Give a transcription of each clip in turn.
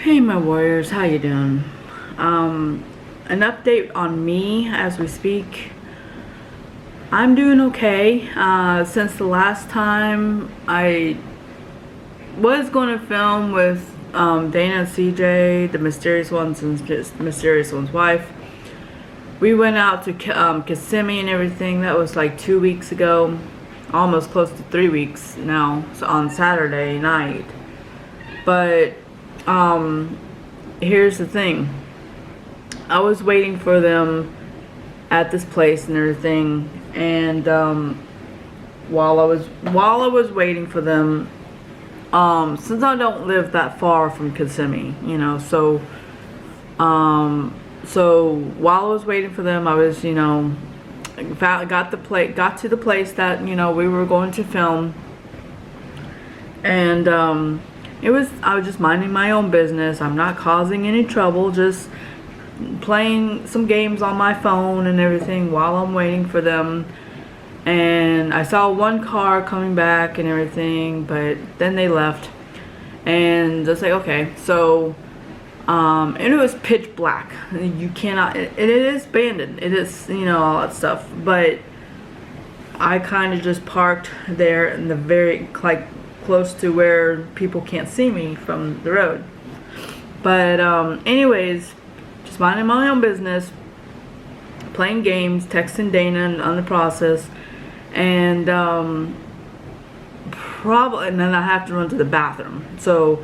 Hey my warriors, how you doing? An update on me as we speak. I'm doing okay. Since the last time I was going to film with Dana and CJ, the mysterious ones and the mysterious one's wife. We went out to Kissimmee and everything. That was like 2 weeks ago, almost close to 3 weeks now. So on Saturday night, but here's the thing. I was waiting for them at this place and everything, and while I was waiting for them, since I don't live that far from Kissimmee, you know, so while I was waiting for them, I was, you know, got to the place that, you know, we were going to film, and I was just minding my own business. I'm not causing any trouble, just playing some games on my phone and everything while I'm waiting for them. And I saw one car coming back and everything, but then they left. And just like, okay, so and it was pitch black. You cannot, it is abandoned. It is, you know, all that stuff. But I kind of just parked there in the very, like, close to where people can't see me from the road. But anyways, just minding my own business, playing games, texting Dana on the process, and and then I have to run to the bathroom. So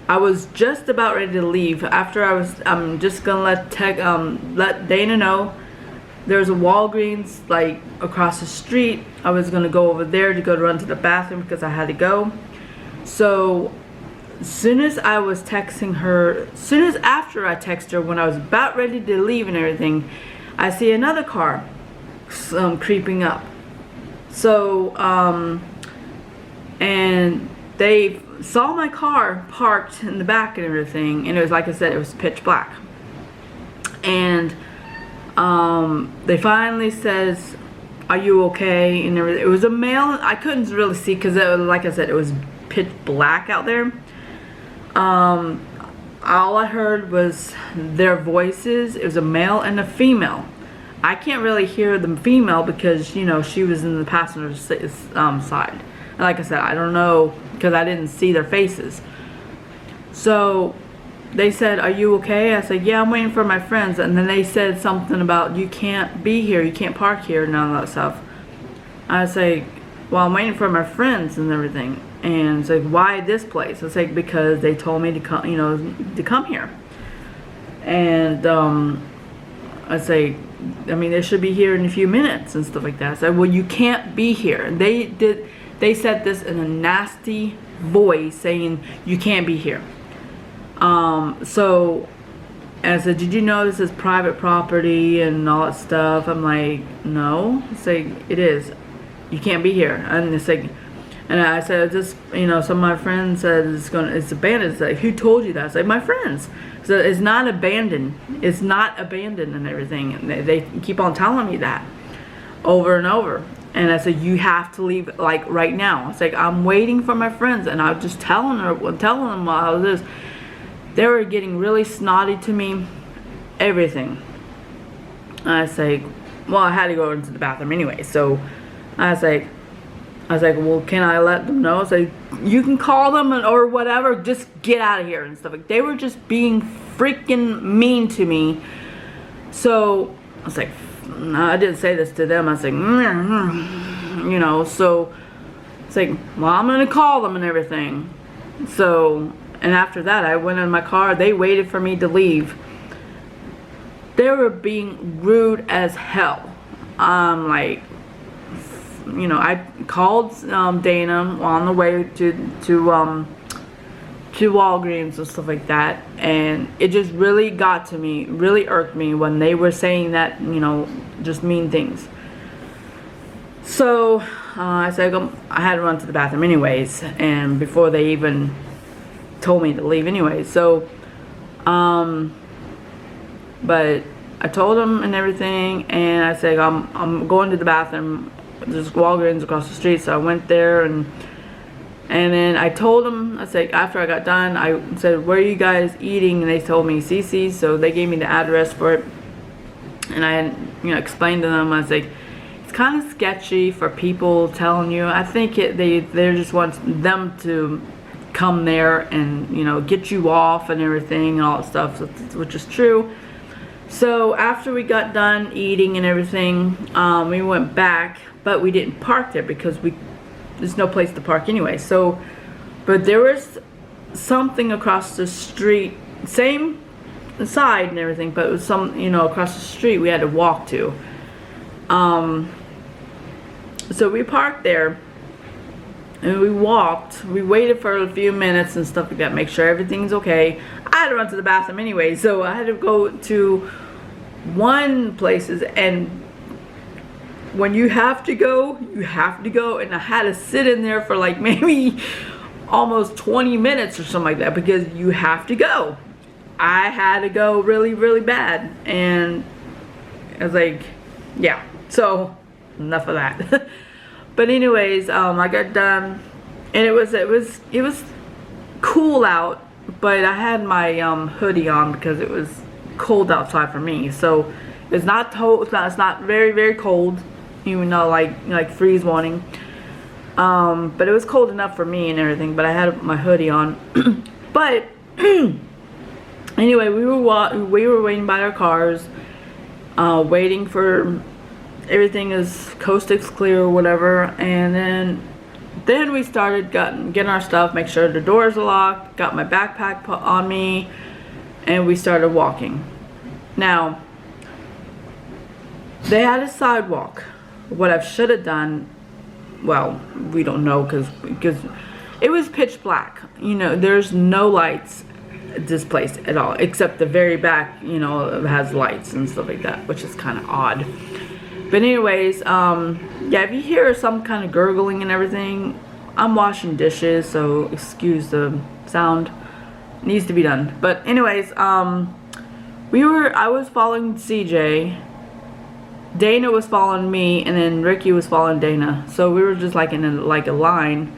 I was just about ready to leave. After I'm just gonna let Dana know there's a Walgreens like across the street. I was gonna go over there to run to the bathroom because I had to go. So as soon as I was texting her, after I texted her, when I was about ready to leave and everything, I see another car creeping up. So and they saw my car parked in the back and everything, and it was, like I said, it was pitch black. And they finally says, "Are you okay?" And everything. It was a male. I couldn't really see because, like I said, it was pitch black out there. All I heard was their voices. It was a male and a female. I can't really hear the female because, you know, she was in the passenger side. And like I said, I don't know because I didn't see their faces. So they said, "Are you okay?" I said, "Yeah, I'm waiting for my friends." And then they said something about, "You can't be here, you can't park here," and all that stuff. I say, "Well, I'm waiting for my friends and everything." And it's like, "Why this place?" It's like, "Because they told me to come, you know, to come here." And I say, "I mean, they should be here in a few minutes," and stuff like that. I said, "Well, you can't be here." And they said this in a nasty voice, saying, "You can't be here." So, and I said, "Did you know this is private property and all that stuff?" I'm like, "No." It's like, "It is. You can't be here." And it's like, and I said, "Just, you know, some of my friends said it's abandoned." It's like, "Who told you that?" It's like, "My friends." So it's not abandoned. It's not abandoned and everything. And they keep on telling me that over and over. And I said, "You have to leave, like, right now." It's like, "I'm waiting for my friends." And I was just telling them how it is. They were getting really snotty to me, everything. And I say, well, I had to go into the bathroom anyway. So I was like, "Well, can I let them know?" I was like, "You can call them or whatever, just get out of here," and stuff. Like, they were just being freaking mean to me. So I was like, I didn't say this to them. I was like, you know, so it's like, well, I'm gonna call them and everything. So, and after that, I went in my car. They waited for me to leave. They were being rude as hell. Like, you know, I called Dana on the way to Walgreens and stuff like that, and it just really got to me, really irked me when they were saying that, you know, just mean things. So I said, I had to run to the bathroom anyways, and before they even told me to leave anyway. So but I told them and everything, and I said, I'm going to the bathroom. There's Walgreens across the street. So I went there, and And then I told them, I said, after I got done, I said, where are you guys eating? And they told me CC's, so they gave me the address for it. And I, explained to them, I was like, it's kind of sketchy for people telling you. I think they just want them to come there and, get you off and everything and all that stuff, which is true. So after we got done eating and everything, we went back, but we didn't park there because there's no place to park anyway. So, but there was something across the street, same side and everything, but it was some, across the street we had to walk to. So we parked there and we walked. We waited for a few minutes and stuff like that, make sure everything's okay. I had to run to the bathroom anyway, so I had to go to one places, and when you have to go, you have to go. And I had to sit in there for like maybe almost 20 minutes or something like that, because you have to go. I had to go really, really bad, and I was like, yeah, so enough of that. But anyways, I got done, and it was cool out, but I had my hoodie on because it was cold outside for me. So it's not very, very cold, even though like freeze warning. But it was cold enough for me and everything, but I had my hoodie on. But anyway, we were waiting by our cars, waiting for everything is coast is clear or whatever, and then we started getting our stuff, make sure the doors are locked, got my backpack put on me, and we started walking. Now, they had a sidewalk. What I should have done, well, we don't know because it was pitch black. There's no lights at this place at all, except the very back, it has lights and stuff like that, which is kind of odd. But anyways, yeah, if you hear some kind of gurgling and everything, I'm washing dishes, so excuse the sound. It needs to be done. But anyways, I was following CJ, Dana was following me, and then Ricky was following Dana. So we were just like in a line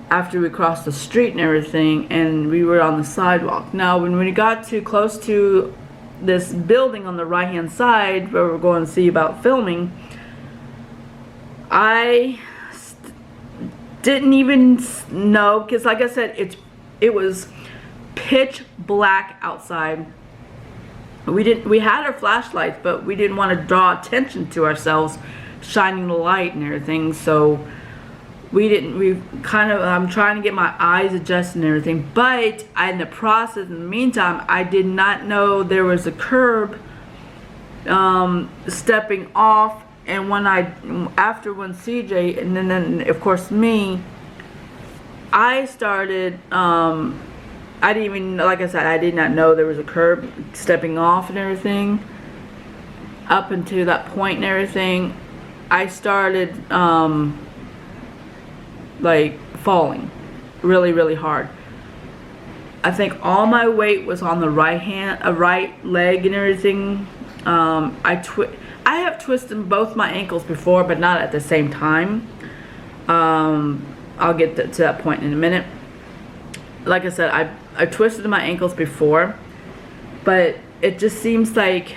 after we crossed the street and everything, and we were on the sidewalk. Now, when we got too close to this building on the right hand side where we're going to see about filming, I didn't even know, because like I said, it was pitch black outside. We had our flashlights, but we didn't want to draw attention to ourselves shining the light and everything, so I'm trying to get my eyes adjusted and everything, but in the process, in the meantime, I did not know there was a curb stepping off, and when CJ, and then of course me, I started, I didn't even, like I said, I did not know there was a curb stepping off and everything. Up until that point and everything, I started, like falling really, really hard. I think all my weight was on the right leg and everything. I have twisted both my ankles before, but not at the same time. I'll get to that point in a minute. Like I said, I twisted my ankles before, but it just seems like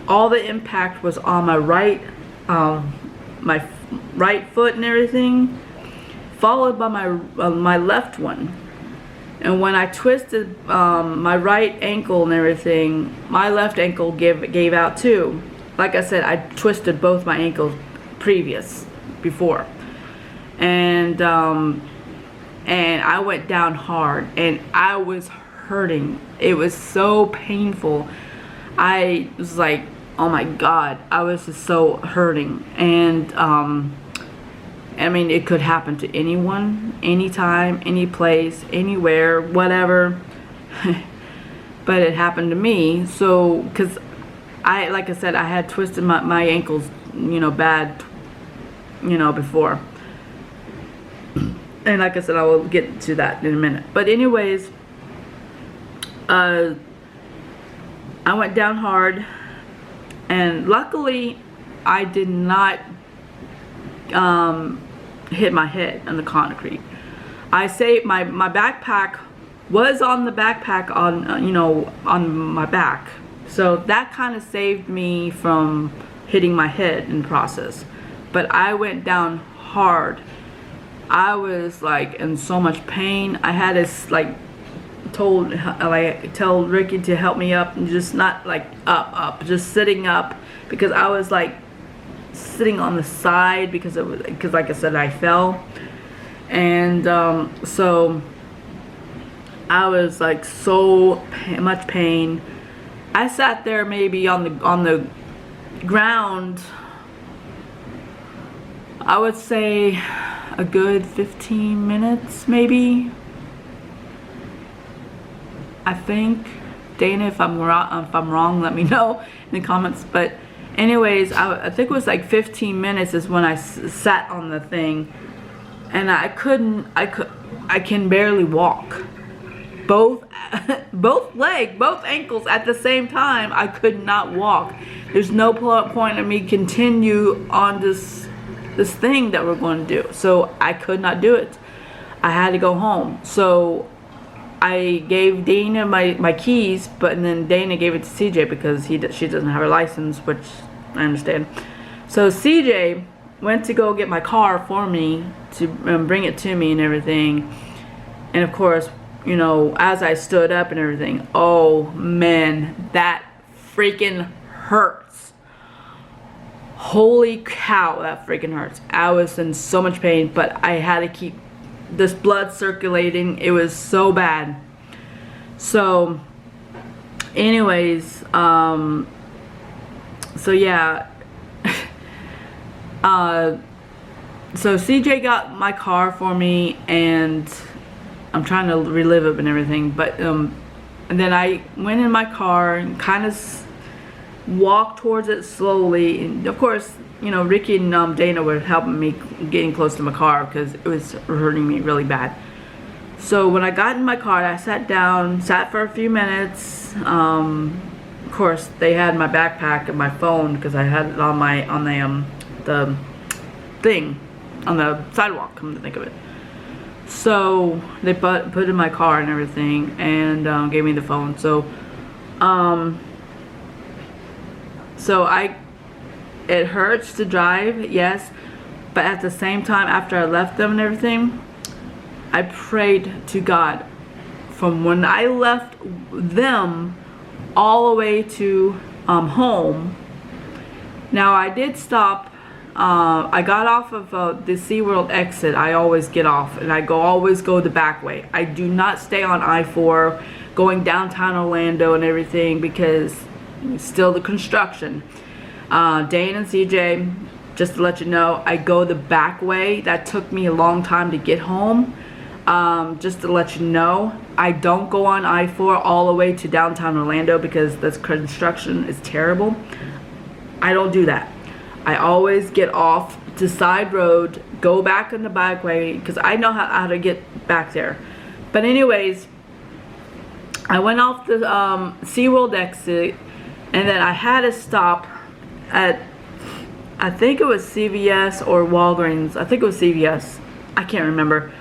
all the impact was on my right foot and everything, followed by my left one. And when I twisted my right ankle and everything, my left ankle gave out too. Like I said, I twisted both my ankles before, and I went down hard, and I was hurting. It was so painful. I was like, oh my God, I was just so hurting. And I mean, it could happen to anyone, anytime, any place, anywhere, whatever. But it happened to me. So, because like I said, I had twisted my ankles, bad, before. And like I said, I will get to that in a minute. But anyways, I went down hard, and luckily I did not hit my head on the concrete. I saved my backpack was on the backpack on on my back, so that kind of saved me from hitting my head in the process. But I went down hard. I was like in so much pain. I had to like tell Ricky to help me up, and just not like up, just sitting up, because I was like sitting on the side because like I said, I fell. And so I was like so much pain. I sat there maybe on the ground, I would say a good 15 minutes maybe, I think. Dana, if I'm wrong, let me know in the comments. But anyways, I think it was like 15 minutes is when I sat on the thing, and I can barely walk. Both ankles at the same time. I could not walk. There's no point in me continue on this thing that we're going to do. So I could not do it. I had to go home. So I gave Dana my keys, but then Dana gave it to CJ because she doesn't have her license, which I understand. So CJ went to go get my car for me to bring it to me and everything. And of course, you know, as I stood up and everything, oh man, that freaking hurts. Holy cow, that freaking hurts. I was in so much pain, but I had to keep this blood circulating. It was so bad. So anyways, so yeah. So CJ got my car for me, and I'm trying to relive it and everything, but and then I went in my car and kind of walked towards it slowly. And of course, you know, Ricky and Dana were helping me getting close to my car because it was hurting me really bad. So when I got in my car, I sat down, sat for a few minutes. Of course, they had my backpack and my phone because I had it on the thing on the sidewalk, come to think of it. So they put it in my car and everything, and gave me the phone. So it hurts to drive, yes, but at the same time, after I left them and everything, I prayed to God from when I left them all the way to home. Now I did stop. I got off of the SeaWorld exit. I always get off, and I always go the back way. I do not stay on I-4 going downtown Orlando and everything, because it's still the construction. Dane and CJ, just to let you know, I go the back way. That took me a long time to get home. Just to let you know, I don't go on I-4 all the way to downtown Orlando because this construction is terrible. I don't do that. I always get off to side road, go back on the back way, because I know how to get back there. But anyways, I went off the SeaWorld exit, and then I had to stop at, I think it was CVS or Walgreens. I think it was CVS. I can't remember.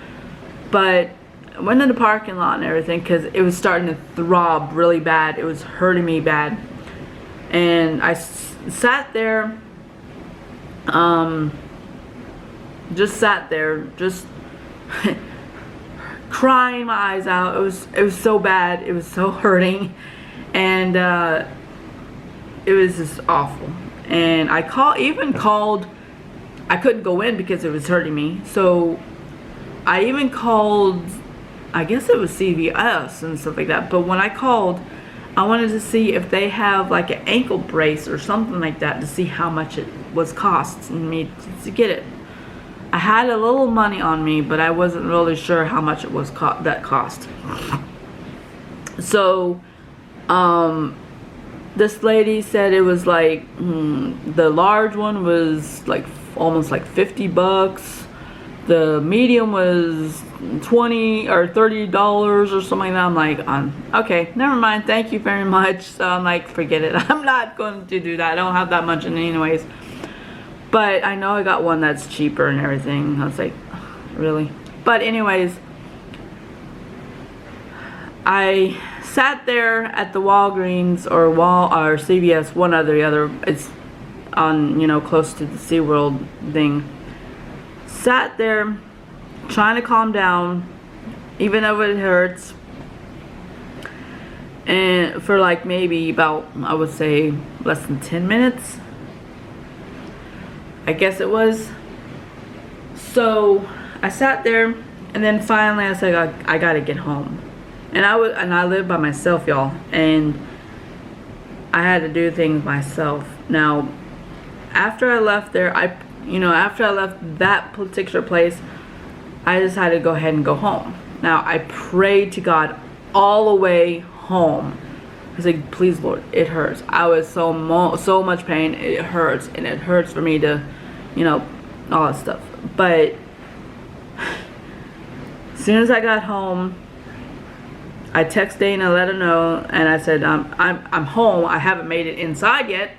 But I went in the parking lot and everything because it was starting to throb really bad. It was hurting me bad. And I sat there. Just sat there, just crying my eyes out. It was so bad. It was so hurting, and it was just awful. And I even called. I couldn't go in because it was hurting me. So I even called. I guess it was CVS and stuff like that. But when I called, I wanted to see if they have like an ankle brace or something like that to see how much it was costing me to get it. I had a little money on me, but I wasn't really sure how much it was that cost. So this lady said it was like the large one was like almost like $50. The medium was $20 or $30 or something like that. I'm like, okay, never mind, thank you very much. So I'm like, forget it. I'm not going to do that. I don't have that much in anyways. But I know I got one that's cheaper and everything. I was like, really? But anyways, I sat there at the Walgreens or CVS, one or the other. It's on, you know, close to the SeaWorld thing. Sat there trying to calm down, even though it hurts. And for like maybe about, I would say, less than 10 minutes. I guess it was. So I sat there, and then finally I said, I gotta get home. And I live by myself, y'all, and I had to do things myself. Now, after I left there, after I left that particular place, I decided to go ahead and go home. Now, I prayed to God all the way home. I was like, please, Lord, it hurts. I was so much pain. It hurts, and it hurts for me to, you know, all that stuff. But as soon as I got home, I texted Dana, let her know, and I said, I'm home. I haven't made it inside yet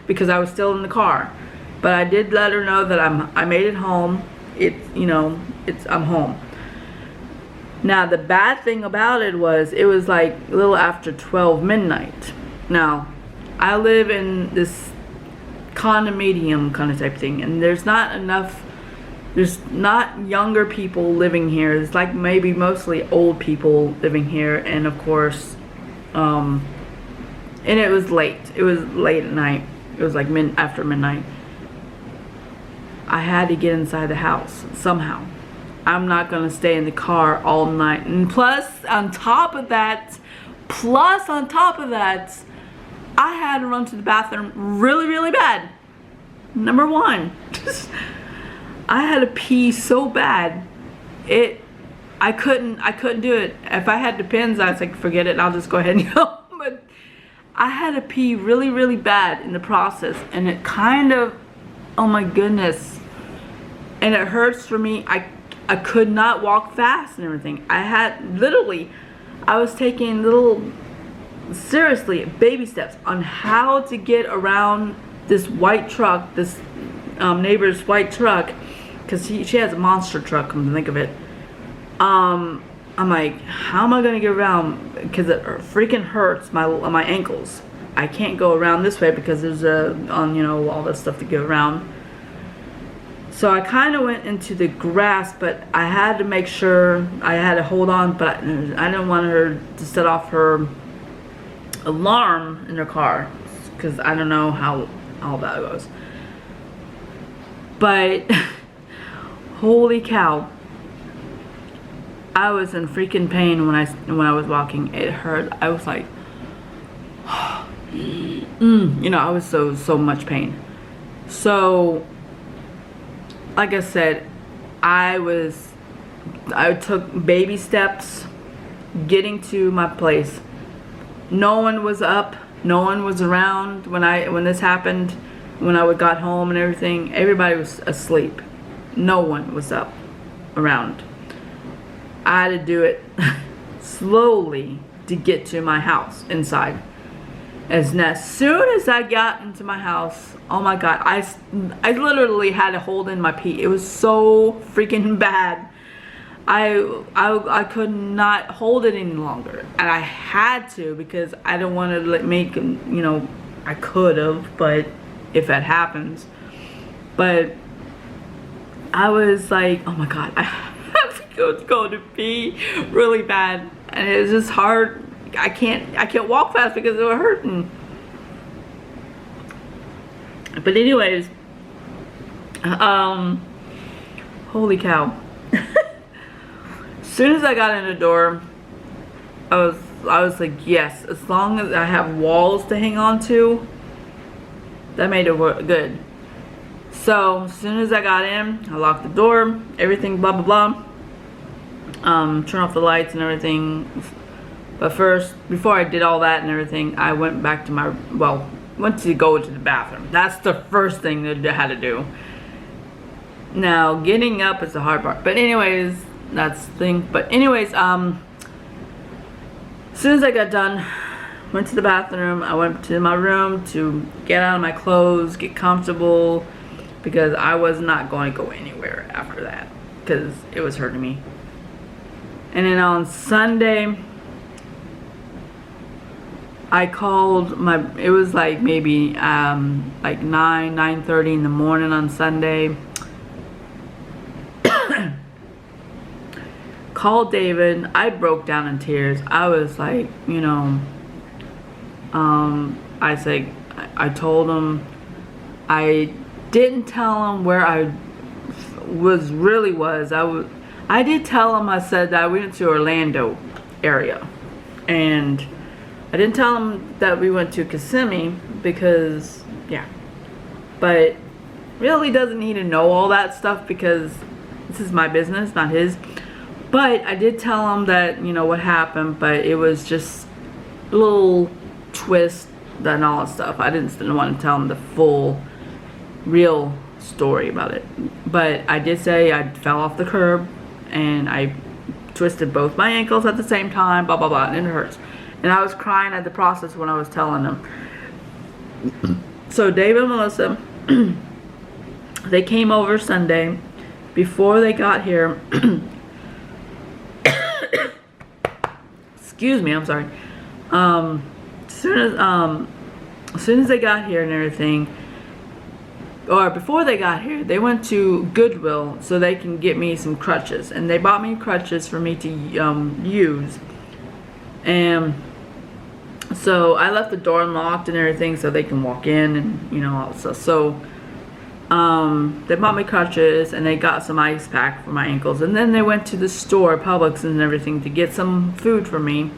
because I was still in the car. But I did let her know that I made it home. I'm home. Now, the bad thing about it was like a little after 12 midnight. Now, I live in this condominium kind of type thing, and there's not younger people living here. It's like maybe mostly old people living here, and of course, and it was late. It was late at night. It was like after midnight. I had to get inside the house somehow. I'm not gonna stay in the car all night. And plus on top of that, I had to run to the bathroom really, really bad. Number one. I had to pee so bad. I couldn't do it. If I had Depends, I was like, forget it, I'll just go ahead and go. But I had to pee really, really bad in the process, and it kind of, oh my goodness. And it hurts for me. I could not walk fast and everything. I was taking seriously, baby steps on how to get around this white truck, this neighbor's white truck, because she has a monster truck, come to think of it. I'm like, how am I gonna get around? Because it freaking hurts my ankles. I can't go around this way because there's all this stuff to get around. So I kind of went into the grass, but I had to make sure I had to hold on, but I didn't want her to set off her alarm in her car, because I don't know how all that goes. But holy cow, I was in freaking pain when I was walking. It hurt. I was like, I was so much pain. So, like I said, I took baby steps getting to my place. No one was up. No one was around when this happened. When I got home and everything, everybody was asleep. No one was up around. I had to do it slowly to get to my house inside. As soon as I got into my house, oh my God, I literally had to hold in my pee. It was so freaking bad. I could not hold it any longer, and I had to, because I don't want to I could have, but if that happens. But I was like, oh my God, I have to go to pee really bad, and it was just hard. I can't walk fast because it was hurting. But anyways, holy cow. As soon as I got in the door, I was like, yes, as long as I have walls to hang on to, that made it work good. So as soon as I got in, I locked the door, everything, blah blah blah. Turn off the lights and everything. But first, before I did all that and everything, I went back to went to go to the bathroom. That's the first thing that I had to do. Now, getting up is the hard part. But anyways, that's the thing. But anyways, as soon as I got done, went to the bathroom. I went to my room to get out of my clothes, get comfortable, because I was not going to go anywhere after that, because it was hurting me. And then on Sunday, I called it was like maybe like 9:30 in the morning on Sunday. Called David. I broke down in tears. I was like, you know, I told him, I didn't tell him where I was. I did tell him, I said that we went to Orlando area, and I didn't tell him that we went to Kissimmee because, yeah, but really doesn't need to know all that stuff because this is my business, not his. But I did tell him that, you know, what happened, but it was just a little twist and all that stuff. I didn't want to tell him the full, real story about it. But I did say I fell off the curb and I twisted both my ankles at the same time, blah, blah, blah, and it hurts. And I was crying at the process when I was telling them. So David and Melissa, they came over Sunday. Before they got here, excuse me, I'm sorry. As soon as they got here and everything, or before they got here, they went to Goodwill so they can get me some crutches, and they bought me crutches for me to use. And so I left the door unlocked and everything so they can walk in and, you know, all that stuff. So they bought me crutches and they got some ice pack for my ankles, and then they went to the store, Publix and everything, to get some food for me.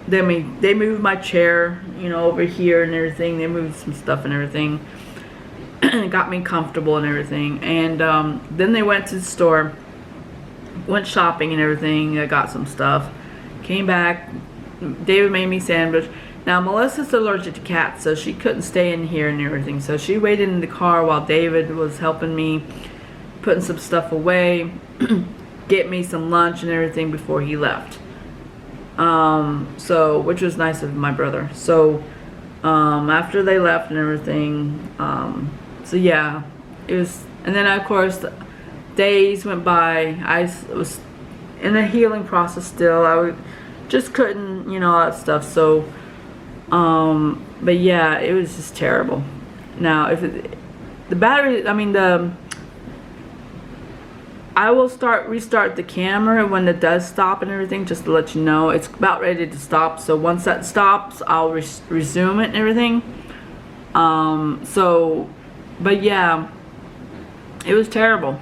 They moved my chair, you know, over here and everything. They moved some stuff and everything. It got me comfortable and everything. And then they went to the store, went shopping and everything. I got some stuff. Came back. David made me sandwich. Now Melissa's allergic to cats, so she couldn't stay in here and everything. So she waited in the car while David was helping me putting some stuff away, get me some lunch and everything before he left. So, which was nice of my brother. So, after they left and everything, so yeah, it was, and then of course, days went by. I was in a healing process still. Just couldn't, you know, all that stuff. So, but yeah, it was just terrible. Now, the battery, I will restart the camera when it does stop and everything, just to let you know. It's about ready to stop, so once that stops, I'll resume it and everything. So, but yeah, it was terrible.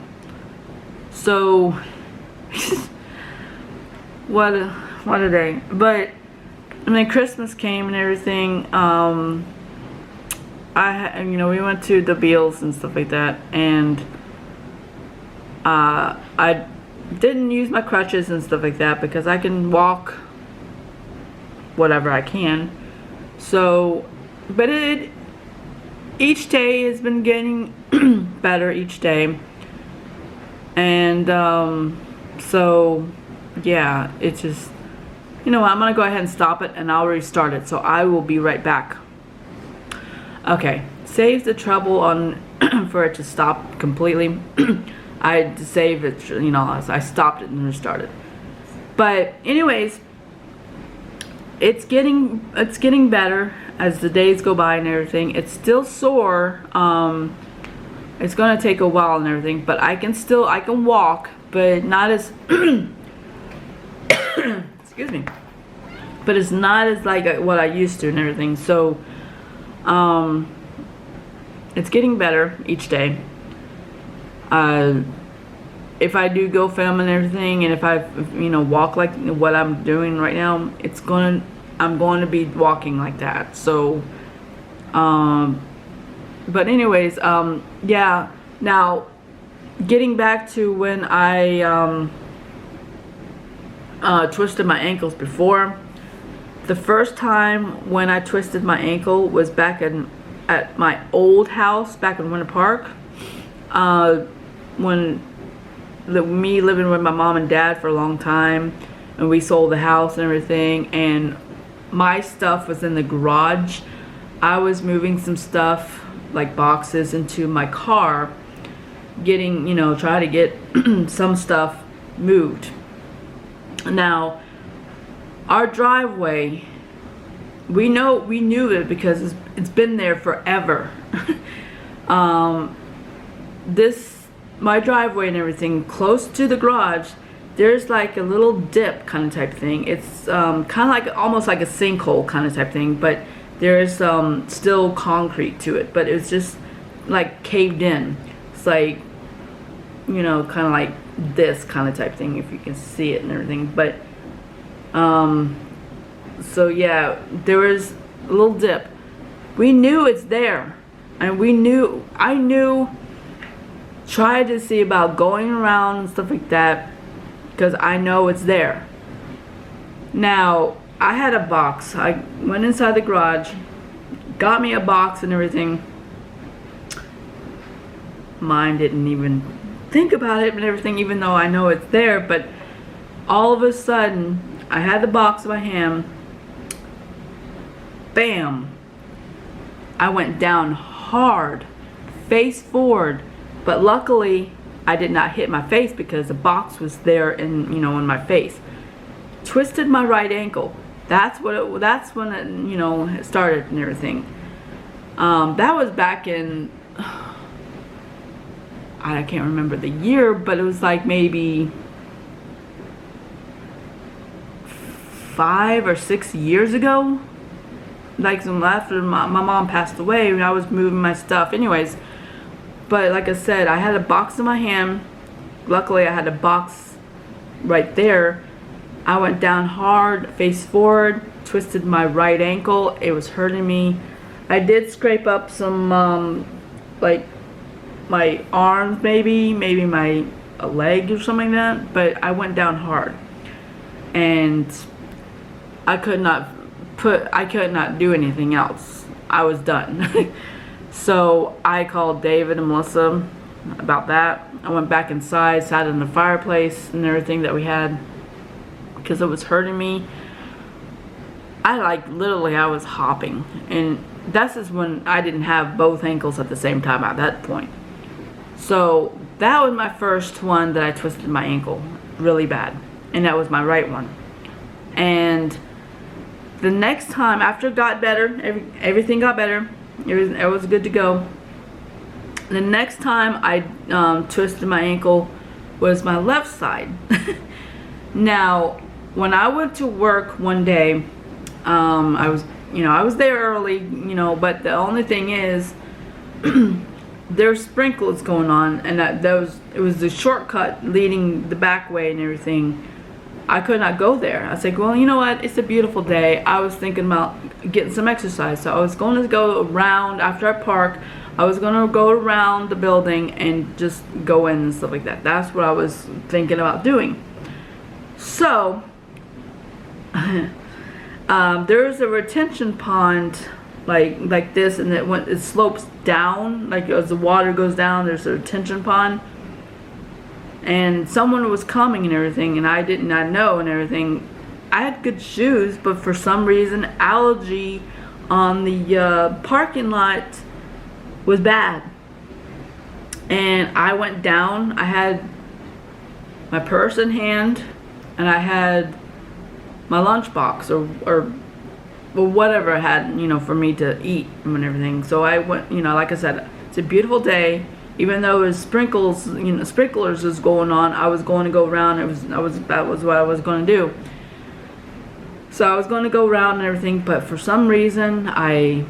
So, what a day. But, I mean, Christmas came and everything. You know, we went to the Beals and stuff like that, and I didn't use my crutches and stuff like that because I can walk whatever I can. So, but each day has been getting better each day. And so yeah, it's just, you know what, I'm gonna go ahead and stop it and I'll restart it. So I will be right back. Okay, saves the trouble on for it to stop completely. I had to save it, you know, I stopped it and restarted. But anyways, it's getting better as the days go by and everything. It's still sore. It's gonna take a while and everything, but I can walk, but not as excuse me. But it's not as like what I used to and everything. So it's getting better each day. If I do go film and everything, and if I, you know, walk like what I'm doing right now, I'm going to be walking like that. So, but anyways, yeah. Now, getting back to when I twisted my ankles before. The first time when I twisted my ankle was back at my old house back in Winter Park. Me living with my mom and dad for a long time, and we sold the house and everything, and my stuff was in the garage. I was moving some stuff like boxes into my car, getting, you know, trying to get some stuff moved. Now our driveway, we knew it because it's been there forever. My driveway and everything, close to the garage, there's like a little dip kind of type thing. It's kind of like almost like a sinkhole kind of type thing, but there's still concrete to it, but it's just like caved in. It's like, you know, kind of like this kind of type thing, if you can see it and everything. But so yeah, there was a little dip. We knew it's there, and I knew, tried to see about going around and stuff like that, because I know it's there. Now, I had a box. I went inside the garage, got me a box and everything. Mine didn't even think about it and everything, even though I know it's there. But all of a sudden, I had the box in my hand. Bam! I went down hard, face forward. But luckily, I did not hit my face because the box was there in, you know, in my face. Twisted my right ankle. That's when it, you know, it started and everything. That was back in, I can't remember the year, but it was like maybe 5 or 6 years ago. Like after my mom passed away, and I was moving my stuff. Anyways. But like I said, I had a box in my hand. Luckily, I had a box right there. I went down hard, face forward, twisted my right ankle. It was hurting me. I did scrape up some, like, my arms maybe my leg or something like that. But I went down hard. And I could not do anything else. I was done. So I called David and Melissa about that. I went back inside, sat in the fireplace and everything that we had, because it was hurting me. I was hopping, and that's just when I didn't have both ankles at the same time at that point. So that was my first one that I twisted my ankle really bad, and that was my right one. And the next time, after it got better, everything got better. It was good to go. The next time I twisted my ankle was my left side. Now, when I went to work one day, I was there early, you know, but the only thing is, there's sprinkles going on, and it was the shortcut leading the back way and everything. I could not go there. I said, well, you know what? It's a beautiful day. I was thinking about getting some exercise. So I was going to go around after I park. I was going to go around the building and just go in and stuff like that. That's what I was thinking about doing. So there's a retention pond like this, and it slopes down. Like as the water goes down, there's a retention pond. And someone was coming and everything, and I did not know and everything. I had good shoes, but for some reason, algae on the parking lot was bad. And I went down. I had my purse in hand, and I had my lunchbox or whatever I had, you know, for me to eat and everything. So I went, you know, like I said, it's a beautiful day. Even though it was sprinklers was going on, I was going to go around. That was what I was going to do. So I was going to go around and everything, but for some reason I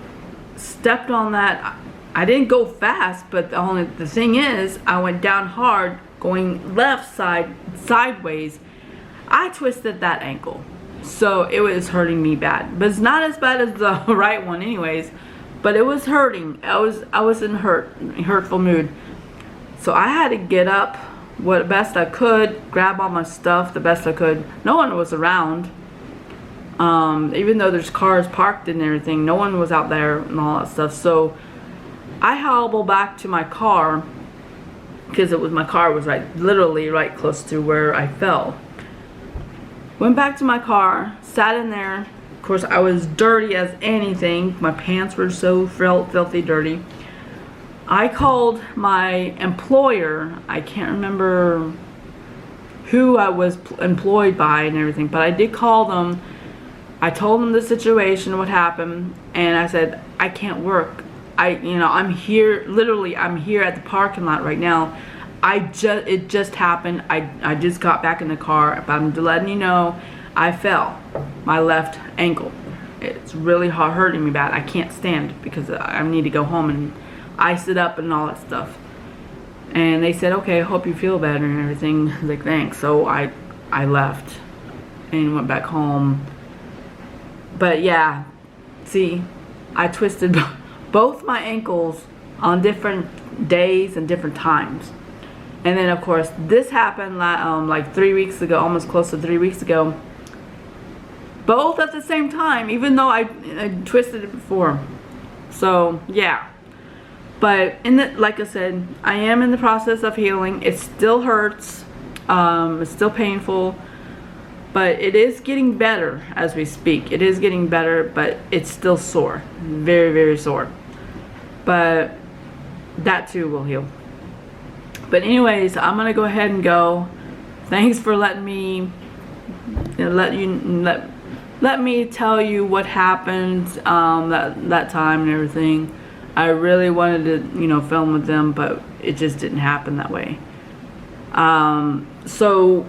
stepped on that. I didn't go fast, but the thing is, I went down hard, going left side sideways. I twisted that ankle, so it was hurting me bad. But it's not as bad as the right one, anyways. But it was hurting. I was in hurtful mood. So I had to get up what best I could, grab all my stuff the best I could. No one was around. Even though there's cars parked and everything, no one was out there and all that stuff. So I hobbled back to my car, because my car was literally right close to where I fell. Went back to my car, sat in there. Of course, I was dirty as anything. My pants were so filthy dirty. I called my employer. I can't remember who I was employed by and everything, but I did call them I told him the situation, what happened, and I said, I can't work. I'm here, literally, I'm here at the parking lot right now. It just happened. I just got back in the car, but I'm letting you know, I fell, my left ankle. It's really hurting me bad. I can't stand because I need to go home and ice it up and all that stuff. And they said, okay, I hope you feel better and everything. I was like, thanks. So I left and went back home. But yeah, see, I twisted both my ankles on different days and different times. And then of course this happened like 3 weeks ago, almost close to 3 weeks ago. Both at the same time, even though I twisted it before. So yeah. But like I said, I am in the process of healing. It still hurts. It's still painful. But it is getting better as we speak. It is getting better, but it's still sore. Very, very sore. But that too will heal. But anyways, I'm going to go ahead and go. Thanks for letting me let me tell you what happened that time and everything. I really wanted to, film with them, but it just didn't happen that way. So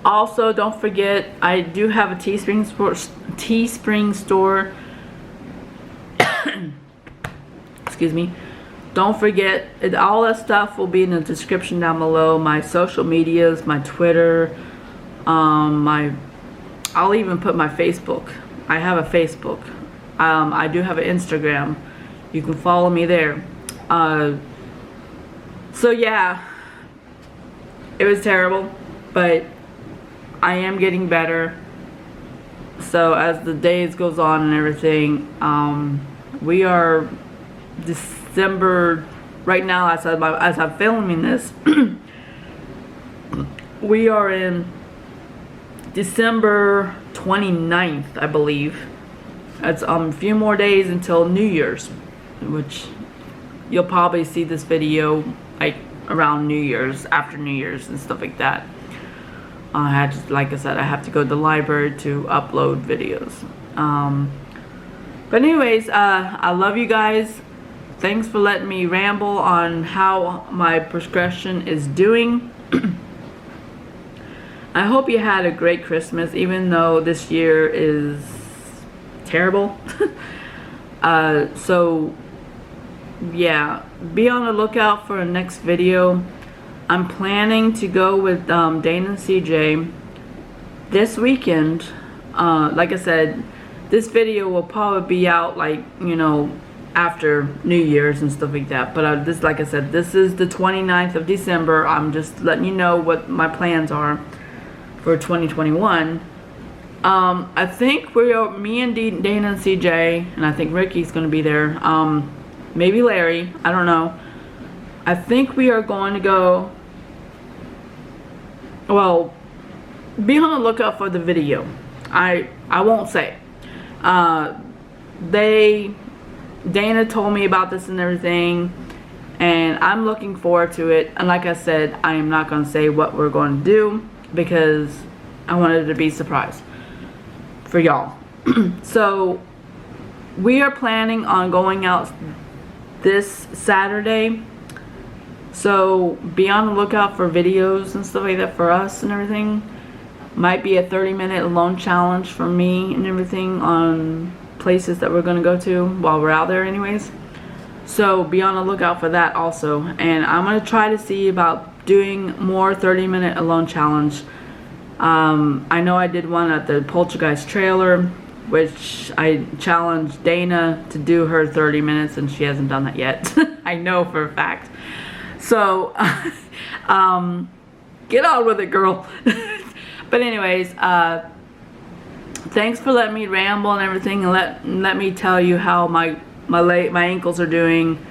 also, don't forget, I do have a Teespring store. Excuse me. Don't forget, all that stuff will be in the description down below. My social medias, my Twitter, I'll even put my Facebook. I have a Facebook. I do have an Instagram. You can follow me there. So yeah, it was terrible, but I am getting better. So as the days goes on and everything, we are December right now. As I'm filming this, we are in December 29th, I believe. It's a few more days until New Year's, which you'll probably see this video like around New Year's, after New Year's and stuff like that. Like I said, I have to go to the library to upload videos. But anyways, I love you guys. Thanks for letting me ramble on how my progression is doing. I hope you had a great Christmas, even though this year is terrible. So yeah, be on the lookout for the next video. I'm planning to go with Dana and CJ this weekend. Like I said, this video will probably be out like, after New Year's and stuff like that. But like I said, this is the 29th of December. I'm just letting you know what my plans are for 2021. I think me and Dana and CJ, and I think Ricky's going to be there. Maybe Larry, I don't know. I think we are going to go, well, be on the lookout for the video. I won't say. Dana told me about this and everything, and I'm looking forward to it. And like I said, I am not going to say what we're going to do because I wanted it to be a surprise for y'all. So we are planning on going out this Saturday. So be on the lookout for videos and stuff like that for us and everything. Might be a 30-minute alone challenge for me and everything on places that we're going to go to while we're out there anyways. So be on the lookout for that also. And I'm going to try to see about doing more 30-minute alone challenge. I know I did one at the Poltergeist trailer, which I challenged Dana to do her 30 minutes, and she hasn't done that yet. I know for a fact. So, get on with it, girl. But anyways, thanks for letting me ramble and everything, and let me tell you how my ankles are doing.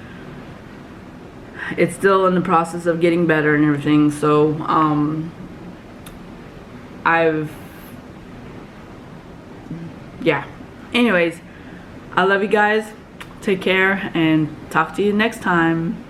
It's still in the process of getting better and everything. So, yeah. Anyways, I love you guys. Take care and talk to you next time.